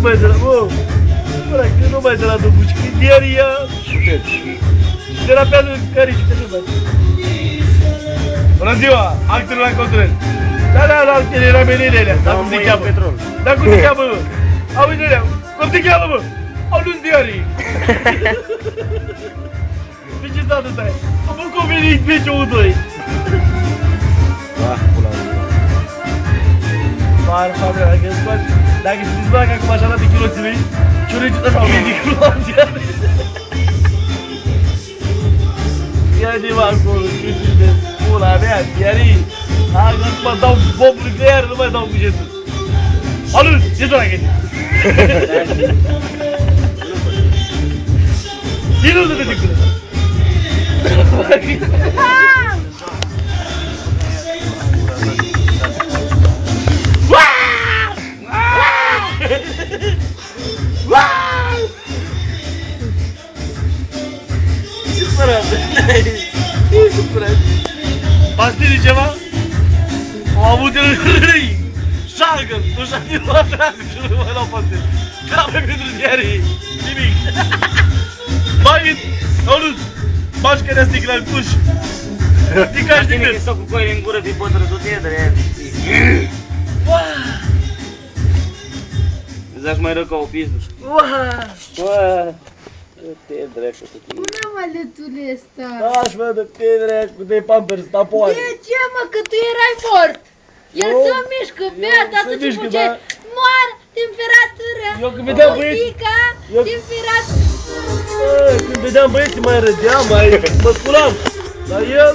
mai de la... Bă, că nu mai de la dubuci, când ieri ea... Terapează cărici, că nu mai... Bună ziua, actul la control. Da, era menirele, dar cum te cheamă? Dar cum te cheamă, mă? Auzi, Nelea, cum te cheamă, mă? Au nu-ți diarii. De ce s-a atâta? Am făcut convenit pe CO2. Ah, pula mea. Mare familia, dacă se dezbracă acum așa arată chiloții lui, ciurăciu așa au venit cu lanția. Ia-ne-mă acolo, știu de pula mea, chiarii. Acum dau bombul pe iară, nu mai dau bugetul. Alu, ce dragă? Cine nu te diculă? Ce spărăm? Ce spărăm? Pastili ceva? Am avut el râi! Șargă! Nu știu ce l-a trează și nu mai dau pastili. Cape pentru diarii! Nimic! Bagă-i! Auzi! Bași că ne-a sticla în cuș! Stica și Tine că stau cu coile în gură pe bătră, tu te dă, îți dași mai rău ca o pizduș. Te dracu cu tine. Bună, mă, letule ăsta! Lași, mă, de dracu, de pampers, tapoane! De ce, mă, că tu erai fort? El se mișcă, beata, se atunci mișcă, făceai da. moar, temperatură, Eu când vedeam băieți- muzică, eu- temperatură. Când vedeam băieții mai râdeam, mă sculam! Dar el